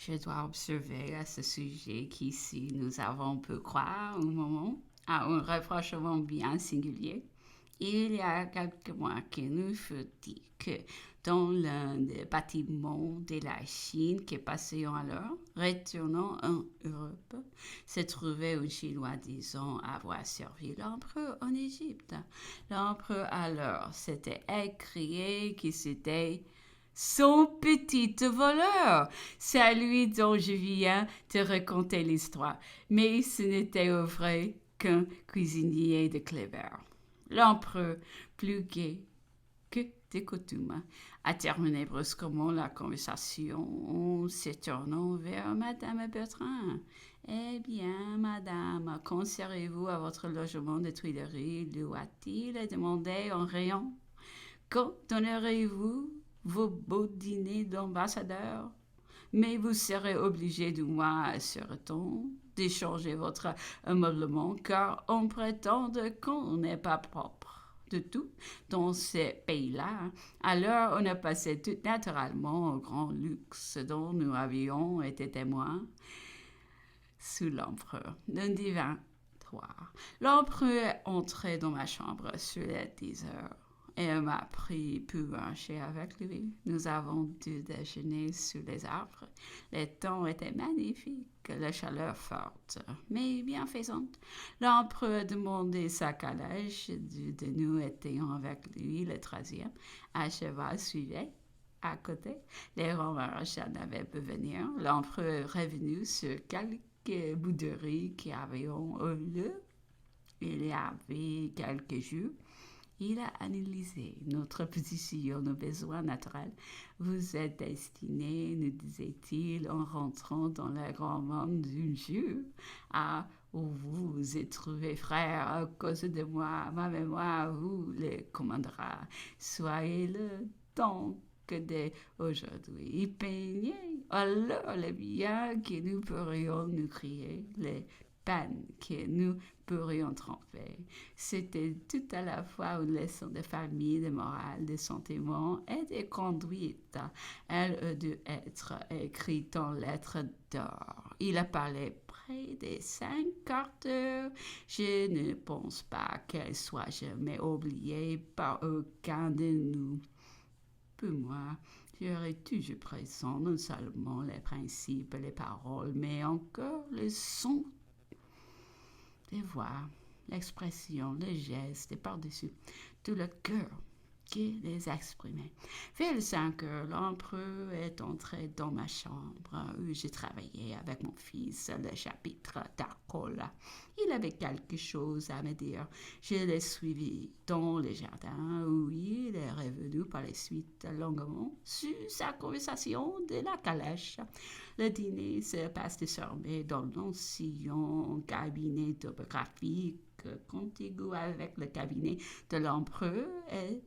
Je dois observer à ce sujet qu'ici nous avons pu croire un moment à un rapprochement bien singulier. Il y a quelques mois qu'il nous fut dit que dans l'un des bâtiments de la Chine que passions alors, retournant en Europe, se trouvait un Chinois disant avoir servi l'empereur en Égypte. L'empereur alors s'était écrié qu'il c'était son petit voleur. C'est à lui dont je viens te raconter l'histoire. Mais ce n'était au vrai qu'un cuisinier de Cléber. L'empereur, plus gai que de coutume, a terminé brusquement la conversation en se tournant vers Madame Bertrand. Eh bien, Madame, conservez-vous à votre logement de Tuileries, lui a-t-il demandé en riant. Quand donnerez-vous vos beaux dîners d'ambassadeur? Mais vous serez obligé, du moins, assure-t-on, d'échanger votre ameublement, car on prétend qu'on n'est pas propre de tout dans ces pays-là. Alors, on a passé tout naturellement au grand luxe dont nous avions été témoins sous l'empereur. Lundi 23. L'empereur est entré dans ma chambre sur les 10 heures et m'a pris pour marcher avec lui. Nous avons dû déjeuner sous les arbres. Le temps était magnifique, la chaleur forte, mais bienfaisante. L'empereur a demandé sa calèche. Deux de nous étions avec lui, le troisième. À cheval suivait. À côté, les Romains n'avaient pu venir. L'empereur est revenu sur quelques bouderies qui avaient eu lieu il y avait quelques jours. Il a analysé notre position, nos besoins naturels. Vous êtes destiné, nous disait-il en rentrant dans le grand monde d'un jour, à où vous vous êtes trouvé frère à cause de moi. Ma mémoire vous le commandera. Soyez-le donc dès aujourd'hui. Peignez alors les biens que nous pourrions nous créer, les peines que nous pourrions tromper. C'était tout à la fois une leçon de famille, de morale, de sentiments et de conduite. Elle a dû être écrite en lettres d'or. Il a parlé près de 5 heures. Je ne pense pas qu'elle soit jamais oubliée par aucun de nous. Pour moi, j'aurais toujours présent non seulement les principes, les paroles, mais encore le son les voix, l'expression, les gestes et par-dessus tout le cœur qui les exprimait. Vers les 5 heures, l'empereur est entré dans ma chambre où j'ai travaillé avec mon fils le chapitre d'alcool. Il avait quelque chose à me dire. Je l'ai suivi dans le jardin où il est revenu par la suite longuement sur sa conversation de la calèche. Le dîner se passe désormais dans l'ancien cabinet topographique contigu avec le cabinet de l'empereur et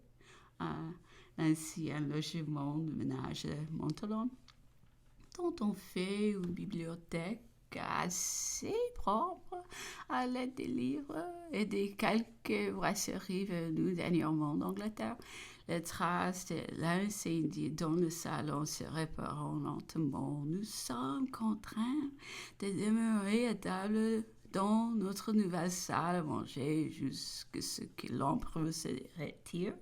l'ancien logement de ménage de Montalon, dont on fait une bibliothèque assez propre à l'aide des livres et des quelques brasseries venues dernièrement d'Angleterre. Les traces de l'incendie dans le salon se réparant lentement. Nous sommes contraints de demeurer à table dans notre nouvelle salle à manger jusqu'à ce que l'empereur se retire.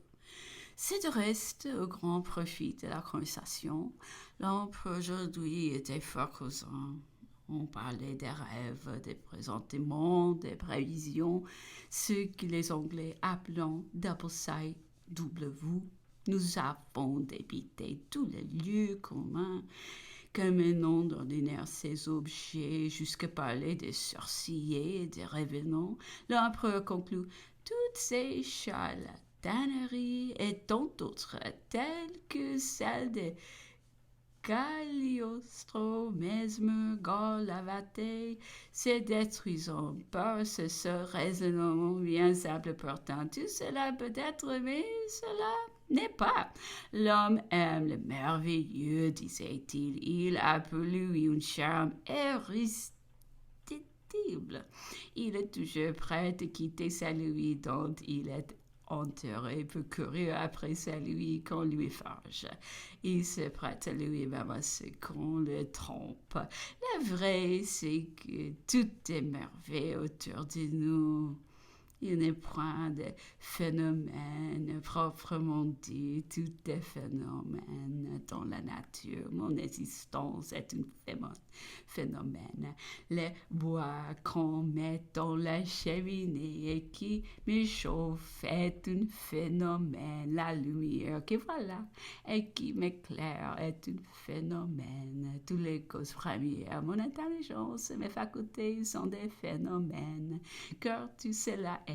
C'est de reste au grand profit de la conversation. L'empereur aujourd'hui était fort causant. On parlait des rêves, des pressentiments, des prévisions, ce que les Anglais appellent double sight, double vue. Nous avons débité tous les lieux communs que menant d'ordinaire ces objets, jusqu'à parler des sorciers et des revenants. L'empereur conclut toutes ces charlataneries et tant d'autres, telles que celles de Cagliostro, Mesmer, Gall, Lavater, se détruisant par ce raisonnement bien simple pourtant. Tout cela peut être, mais cela n'est pas. L'homme aime le merveilleux, disait-il. Il a pour lui un charme irrésistible. Il est toujours prêt à quitter celui dont il est enterré peut courir après celui qu'on lui fâche. Il se prête à lui même à ce qu'on le trompe. La vraie, c'est que tout est merveille autour de nous. Il n'est point de phénomène proprement dit, tout est phénomène dans la nature. Mon existence est un phénomène. Les bois qu'on met dans la cheminée et qui me chauffe est un phénomène. La lumière qui voilà et qui m'éclaire est un phénomène. Toutes les causes premières, mon intelligence et mes facultés sont des phénomènes. Car tout cela est,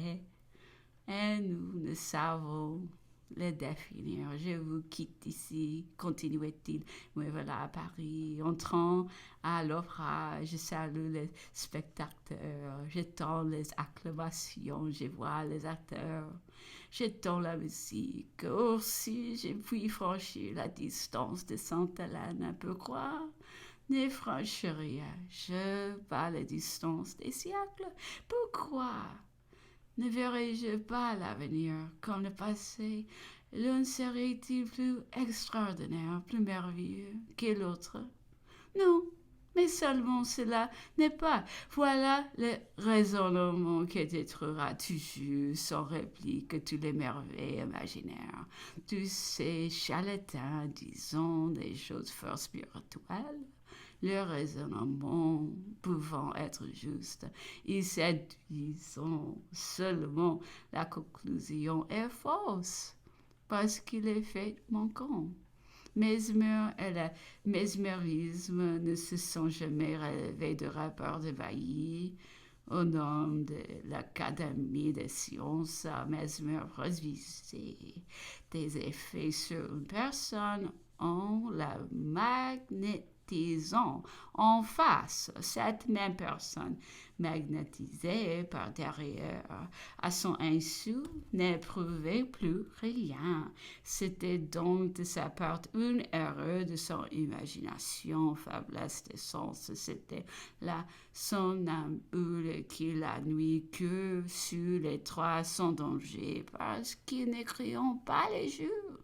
et nous ne savons le définir. Je vous quitte ici, continuait-il. Me voilà à Paris, entrant à l'opéra, je salue les spectateurs, j'entends les acclamations, je vois les acteurs, j'entends la musique. Aussi, je puis franchir la distance de Sainte-Hélène. Pourquoi ne franchirais-je pas la distance des siècles? Pourquoi ne verrais-je pas l'avenir comme le passé? L'un serait-il plus extraordinaire, plus merveilleux que l'autre? Non, mais seulement cela n'est pas. Voilà le raisonnement qui détruira toujours sans réplique toutes les merveilles imaginaires. Tous ces charlatans disons des choses fort spirituelles. Le raisonnement pouvant être juste, ils séduisent seulement la conclusion est fausse, parce qu'il est fait manquant. Mesmer et le mesmérisme ne se sont jamais relevés de rapports de Bailly. Au nom de l'Académie des sciences, Mesmer produisait des effets sur une personne en la magnétisant en face. Cette même personne, magnétisée par derrière, à son insu, n'éprouvait plus rien. C'était donc de sa part une erreur de son imagination, faiblesse des sens. C'était la somnambule qui la nuit que sur les trois sans danger, parce qu'ils ne craignent pas les jours.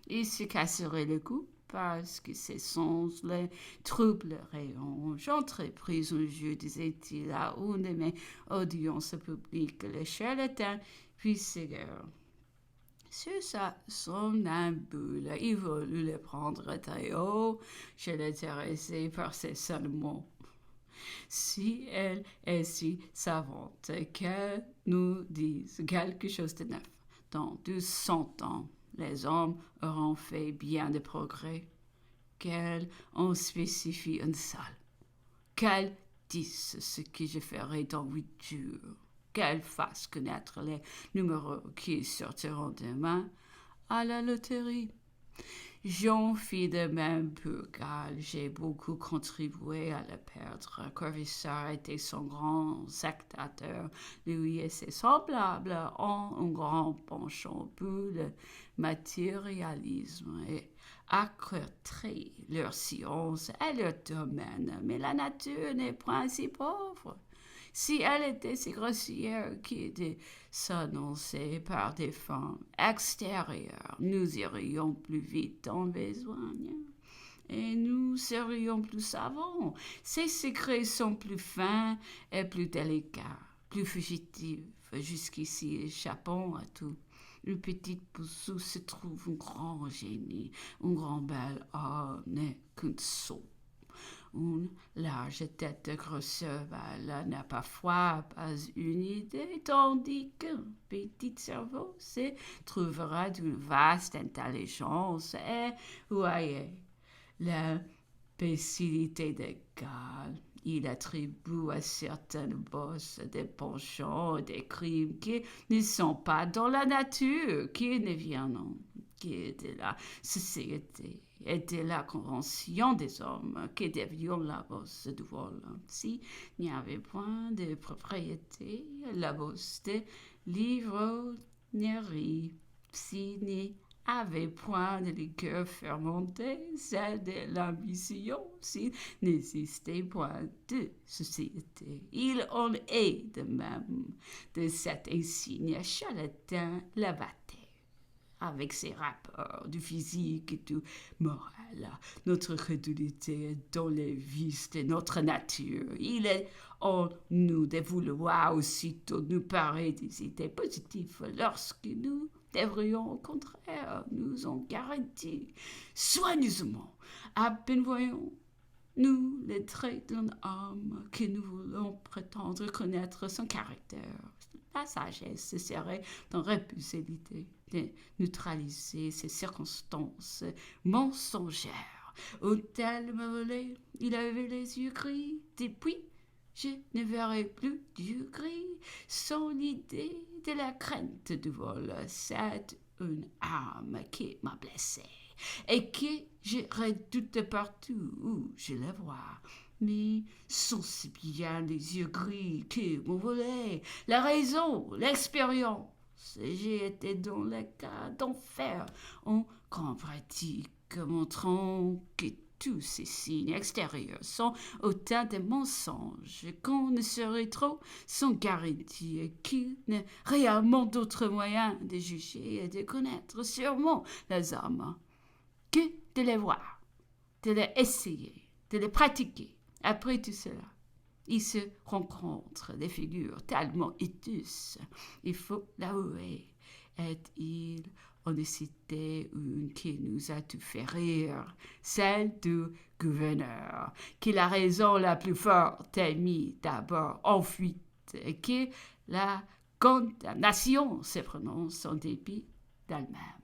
Il se casserait le cou parce que ses sens le troubleraient. J'entreprise un jeu, disait-il à une de mes audiences publiques, le charlatan Puissiger. Sur sa somnambule, il voulut le prendre très haut. Je l'intéressais par ses seuls mots. Si elle est si savante qu'elle nous dise quelque chose de neuf, dans 200 ans, les hommes auront fait bien de progrès. Qu'elle en spécifie un seul. Qu'elle dise ce que je ferai dans 8 jours. Qu'elle fasse connaître les numéros qui sortiront demain à la loterie. J'en fis de même pour Gall. J'ai beaucoup contribué à le perdre. Corvisart était son grand sectateur. Lui et ses semblables ont un grand penchant pour le matérialisme et accroîtraient leur science et leur domaine. Mais la nature n'est point si pauvre. Si elle était si grossière de s'annoncer par des femmes extérieures, nous irions plus vite en besogne et nous serions plus savants. Ses secrets sont plus fins et plus délicats, plus fugitifs. Jusqu'ici, échappant à tout. Une petite poussou se trouve un grand génie, un grand bel homme n'est qu'un sot. Une large tête de gros cheval n'a parfois pas une idée, tandis qu'un petit cerveau se trouvera d'une vaste intelligence et, voyez, l'imbécilité de Gall. Il attribue à certaines bosses des penchants, des crimes qui ne sont pas dans la nature, qui ne viennent que de la société et de la convention des hommes qui devions la bosse du vol. S'il n'y avait point de propriété, la bosse de l'ivrognerie, s'il n'y avait point de liqueur fermentée, celle de l'ambition, s'il n'existait point de société. Il en est de même de cet insigne charlatan Lavater, avec ses rapports du physique et du moral, notre crédulité dans les vices de notre nature. Il est en nous de vouloir aussitôt nous parer des idées positives lorsque nous devrions au contraire nous en garantir soigneusement. À peine voyons-nous les traits d'un homme que nous voulons prétendre connaître son caractère. La sagesse serait d'en repousser l'idée, de neutraliser ces circonstances mensongères. Au tel me volait, il avait les yeux gris. Depuis, je ne verrai plus d'yeux gris sans l'idée de la crainte du vol. C'est une âme qui m'a blessé et que je redoute partout où je la vois. Mais sont si bien les yeux gris qui m'ont volé la raison, l'expérience. J'ai été dans le cas d'enfer en grande pratique, montrant que tous ces signes extérieurs sont autant de mensonges qu'on ne serait trop sans garantie et qu'il n'y a réellement d'autre moyen de juger et de connaître sûrement les hommes que de les voir, de les essayer, de les pratiquer. Après tout cela, il se rencontre des figures tellement hideeuses, il faut l'avouer. Est-il en cité une qui nous a tout fait rire, celle du gouverneur, qui la raison la plus forte est mise d'abord en fuite, et que la condamnation se prononce en dépit d'elle-même.